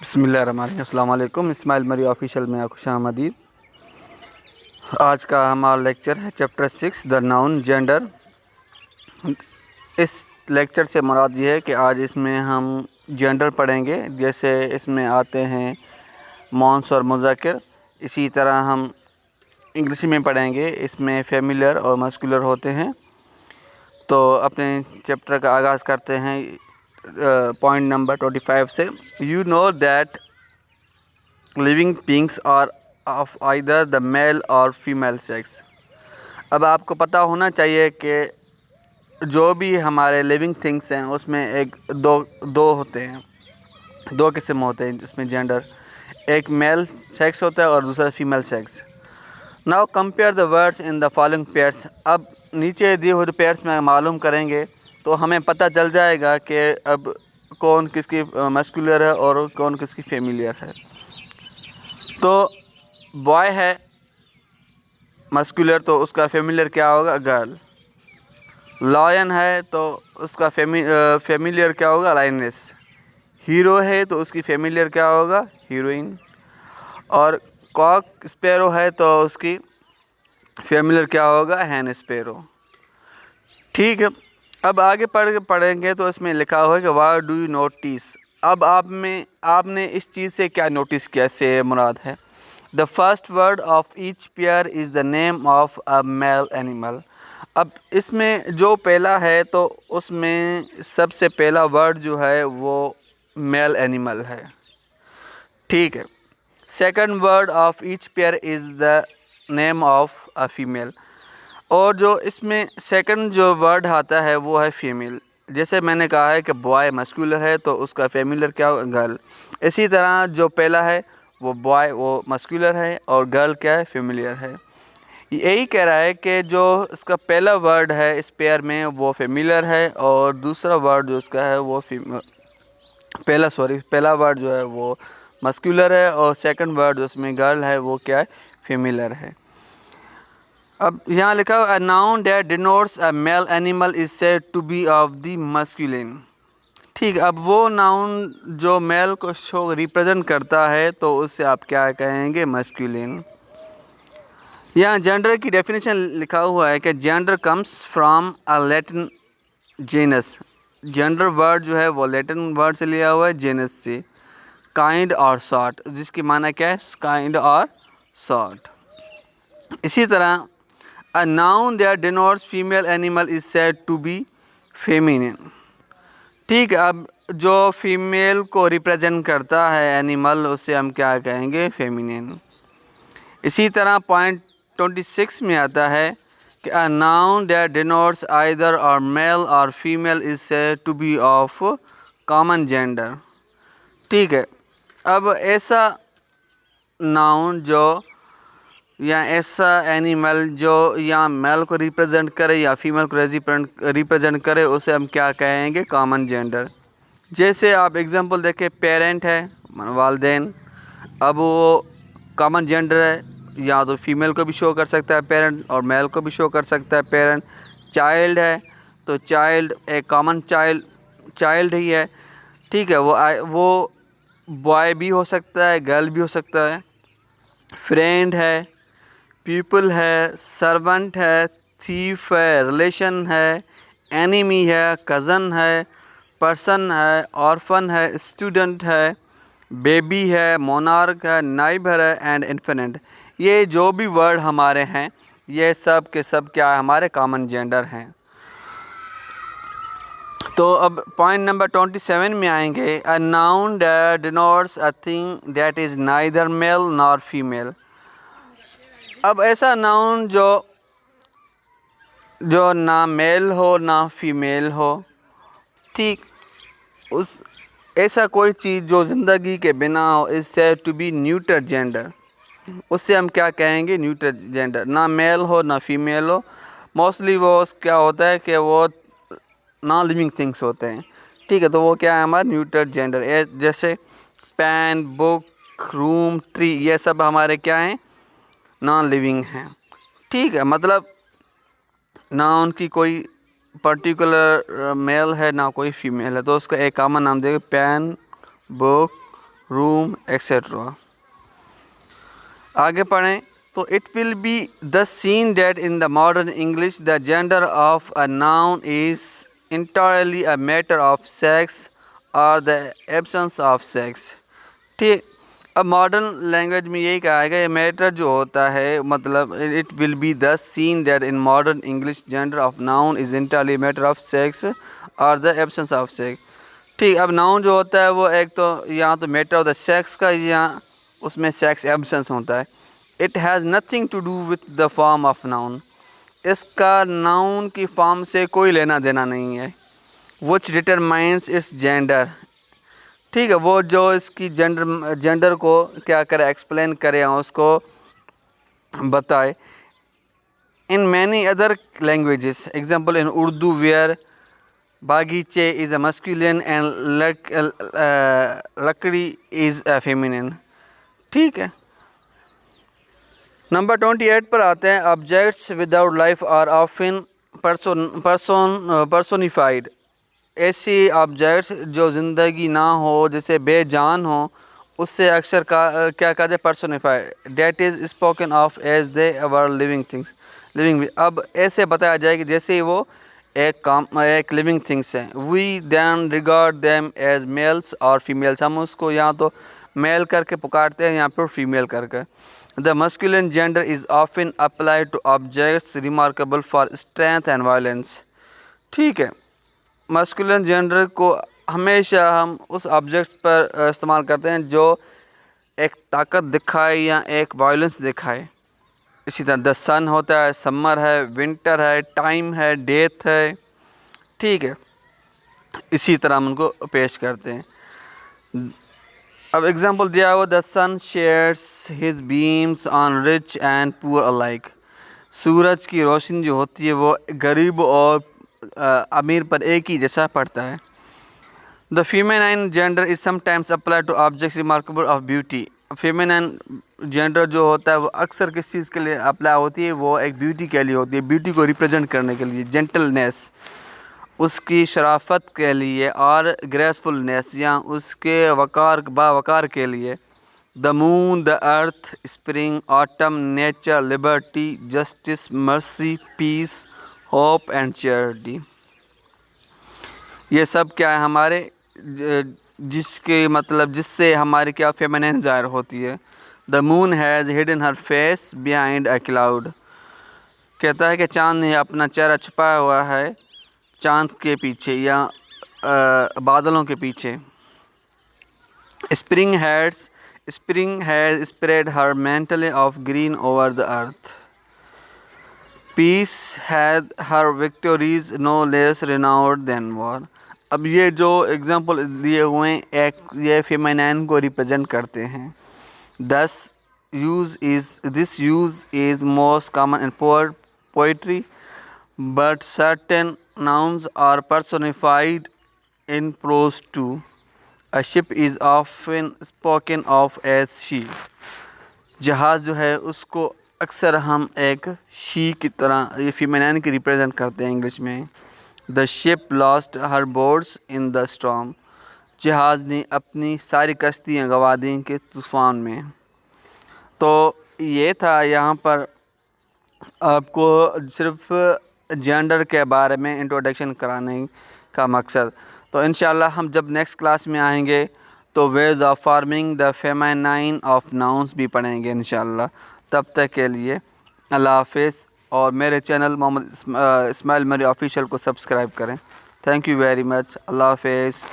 بسم اللہ الرحمن الرحیم۔ السلام علیکم، اسماعیل مری آفیشیل میں خوش آمدید۔ آج کا ہمارا لیکچر ہے چیپٹر 6 دا ناؤن جینڈر۔ اس لیکچر سے مراد یہ ہے کہ آج اس میں ہم جینڈر پڑھیں گے، جیسے اس میں آتے ہیں مونس اور مذکر، اسی طرح ہم انگلش میں پڑھیں گے، اس میں فیملیئر اور مسکولر ہوتے ہیں۔ تو اپنے چیپٹر کا آغاز کرتے ہیں پوائنٹ نمبر 25 سے۔ You know that living beings are of either the male or female sex۔ اب آپ کو پتہ ہونا چاہیے کہ جو بھی ہمارے لیونگ تھنگس ہیں اس میں دو ہوتے ہیں، دو قسم ہوتے ہیں جس میں جینڈر، ایک میل سیکس ہوتا ہے اور دوسرا female sex. Now compare the words in the following pairs. اب نیچے دیے ہوئے پیئرس میں معلوم کریں گے تو ہمیں پتہ چل جائے گا کہ اب کون کس کی مسکولر ہے اور کون کس کی فیمیلیئر ہے۔ تو بوائے ہے مسکولر تو اس کا فیمیلیئر کیا ہوگا؟ گرل۔ لائن ہے تو اس کا فیمیلیئر کیا ہوگا؟ لائنس۔ ہیرو ہے تو اس کی فیمیلیئر کیا ہوگا؟ ہیروئن۔ اور کاک اسپیرو ہے تو اس کی فیمیلیئر کیا ہوگا؟ ہین اسپیرو۔ ٹھیک ہے، اب آگے پڑھیں گے تو اس میں لکھا ہوا ہے کہ واٹ ڈو یو نوٹس۔ اب آپ نے اس چیز سے کیا نوٹس کیا سے مراد ہے؟ The first word of each pair is the name of a male animal. اب اس میں جو پہلا ہے تو اس میں سب سے پہلا ورڈ جو ہے وہ میل اینیمل ہے، ٹھیک ہے۔ Second word of each pair is the name of a female, اور جو اس میں سیکنڈ جو ورڈ آتا ہے وہ ہے فیمیل۔ جیسے میں نے کہا ہے کہ بوائے مسکولر ہے تو اس کا فیمیلیئر کیا ہوگا؟ گرل۔ اسی طرح جو پہلا ہے وہ بوائے وہ مسکولر ہے اور گرل کیا ہے؟ فیمیلیئر ہے۔ یہی کہہ رہا ہے کہ جو اس کا پہلا ورڈ ہے اس پیئر میں وہ فیمیلیئر ہے، اور دوسرا ورڈ جو اس کا ہے وہ پہلا ورڈ جو ہے وہ مسکولر ہے، اور سیکنڈ ورڈ جو اس میں گرل ہے وہ کیا ہے؟ فیمیلیئر ہے۔ اب یہاں لکھا ہوا noun that denotes a male animal is said to be of the masculine۔ ٹھیک ہے، اب وہ ناؤن جو میل کو ریپرزینٹ کرتا ہے تو اس سے آپ کیا کہیں گے؟ مسکولین۔ یہاں جینڈر کی ڈیفینیشن لکھا ہوا ہے کہ gender comes from a Latin genus. Gender word جو ہے وہ لیٹن ورڈ سے لیا ہوا ہے، جینس سے، کائنڈ اور سارٹ، جس کی معنی کیا ہے؟ کائنڈ اور سارٹ۔ اسی طرح a noun that denotes female animal is said to be feminine۔ ٹھیک ہے، اب جو فیمیل کو ریپرزینٹ کرتا ہے اینیمل اسے ہم کیا کہیں گے؟ فیمینین۔ اسی طرح پوائنٹ 26 میں آتا ہے کہ a noun that denotes either or male or female is said to be of common gender۔ ٹھیک ہے، اب ایسا ناؤن جو یا ایسا اینیمل جو یا میل کو ریپرزینٹ کرے یا فیمیل کو ریپرزینٹ کرے اسے ہم کیا کہیں گے؟ Common gender. جیسے آپ ایگزامپل دیکھیں، پیرنٹ ہے والدین، اب وہ کامن جینڈر ہے، یا تو فیمیل کو بھی شو کر سکتا ہے پیرنٹ اور میل کو بھی شو کر سکتا ہے پیرنٹ۔ چائلڈ ہے تو چائلڈ ایک کامن چائلڈ ہی ہے، ٹھیک ہے، وہ بوائے بھی ہو سکتا ہے، گرل بھی ہو سکتا ہے۔ فرینڈ ہے، پیپل ہے، سرونٹ ہے، تھیف ہے، ریلیشن ہے، اینیمی ہے، کزن ہے، پرسن ہے، آرفن ہے، اسٹوڈنٹ ہے، بیبی ہے، مونارک ہے، نائبر ہے اینڈ انفینٹ۔ یہ جو بھی ورڈ ہمارے ہیں یہ سب کے سب کیا ہے؟ ہمارے کامن جینڈر ہیں۔ تو اب پوائنٹ نمبر 27 میں آئیں گے۔ A noun that denotes a thing that is neither male nor female۔ اب ایسا ناؤن جو نہ میل ہو نہ فیمیل ہو، ٹھیک، ایسا کوئی چیز جو زندگی کے بنا ہو is said to be neuter gender۔ اس سے ہم کیا کہیں گے؟ Neuter gender. نہ میل ہو نہ فیمیل ہو، موسٹلی وہ کیا ہوتا ہے کہ وہ نان لیونگ تھنگس ہوتے ہیں، ٹھیک ہے، تو وہ کیا ہے؟ ہمارا نیوٹر جینڈر۔ جیسے پین، بک، روم، ٹری، یہ سب ہمارے کیا ہیں؟ نان لیونگ ہیں، ٹھیک ہے، مطلب نہ ان کی کوئی پرٹیکولر میل ہے نہ کوئی فیمیل ہے، تو اس کا ایک کامن نام دے گا، پین، بک، room, etc. آگے پڑھیں تو it will be thus seen that in the modern English the gender of a noun is entirely a matter of sex or the absence of sex. ٹھیک، اب ماڈرن لینگویج میں یہی کہا گیا، یہ میٹر جو ہوتا ہے مطلب it will be thus seen that in modern English gender of noun is entirely a matter of sex or the absence of sex. ٹھیک، اب ناؤن جو ہوتا ہے وہ ایک تو یہاں تو میٹر آف دا سیکس کا، یہاں اس میں سیکس ایبسنس ہوتا ہے. It has nothing to do with the form of noun, اس کا ناؤن کی فارم سے کوئی لینا دینا نہیں ہے. وچ ڈٹرمائنس اٹس جینڈر، ٹھیک ہے، وہ جو اس کی جینڈر کو کیا کرے، ایکسپلین کرے، اس کو بتائے. In many other languages example in Urdu where باغیچے از اے مسکولین اینڈ لکڑی از اے فیمینن. ٹھیک ہے، نمبر 28 پر آتے ہیں. Objects without life are often personified. ایسی آبجیکٹس جو زندگی نہ ہو، جیسے بے جان ہو، اس سے اکثر کیا کہتے ہیں، personified. That is spoken of as they were living things. اب ایسے بتایا جائے کہ جیسے وہ ایک لیونگ تھنگس ہیں. وی دین ریگارڈ دیم ایز میلس اور فیمیلس. ہم اس کو یا تو میل کر کے پکارتے ہیں یا پھر فیمیل کر کے. The masculine gender is often applied to objects remarkable for strength and violence. ٹھیک ہے، masculine gender کو ہمیشہ ہم اس آبجیکٹس پر استعمال کرتے ہیں جو ایک طاقت دکھائے یا ایک وائلنس دکھائے. اسی طرح دا سن ہوتا ہے، سمر ہے، ونٹر ہے، ٹائم ہے، ڈیتھ ہے. ٹھیک ہے، اسی طرح ہم ان کو پیش کرتے ہیں. اب ایگزامپل دیا ہوا، the sun shares his beams on rich and poor alike. سورج کی روشنی جو ہوتی ہے وہ غریب اور امیر پر ایک ہی جیسا پڑتا ہے. The feminine gender is sometimes apply to objects remarkable of beauty. Feminine gender جو ہوتا ہے وہ اکثر کس چیز کے لیے اپلائی ہوتی ہے، وہ ایک بیوٹی کے لیے ہوتی ہے، بیوٹی کو ریپرزینٹ کرنے کے لیے، جینٹلنیس، اس کی شرافت کے لیے، اور گریسفلنیس یا اس کے باوقار کے لیے. The moon, the earth, spring, autumn, nature, liberty, justice, mercy, peace, hope and charity. یہ سب کیا ہے ہمارے جس کے مطلب جس سے ہماری کیا فیمینین ظاہر ہوتی ہے. The moon has hidden her face behind a cloud. کہتا ہے کہ چاند نے اپنا چہرہ چھپایا ہوا ہے چاند کے پیچھے یا بادلوں کے پیچھے. Spring has spread her mantle of green over the earth. Peace has her victories no less renowned than war. اب یہ جو ایگزامپل دیے ہوئے ہیں یہ فیمینین کو ریپرزینٹ کرتے ہیں. This use is most common in poetry, but certain nouns are personified in prose too. A ship is often spoken of as she. جہاز جو ہے اس کو اکثر ہم ایک she کی طرح یہ فیمینین کی ریپرزینٹ کرتے ہیں انگلش میں. The ship lost her boats in the storm. جہاز نے اپنی ساری کشتیاں گنوا دیں کہ طوفان میں. تو یہ تھا یہاں پر آپ کو صرف جینڈر کے بارے میں انٹروڈکشن کرانے کا مقصد. تو انشاءاللہ ہم جب نیکسٹ کلاس میں آئیں گے تو ways of forming the feminine of nouns بھی پڑھیں گے انشاءاللہ. تب تک کے لیے اللہ حافظ، اور میرے چینل محمد اسماعیل مری آفیشیل کو سبسکرائب کریں. Thank you very much. اللہ حافظ.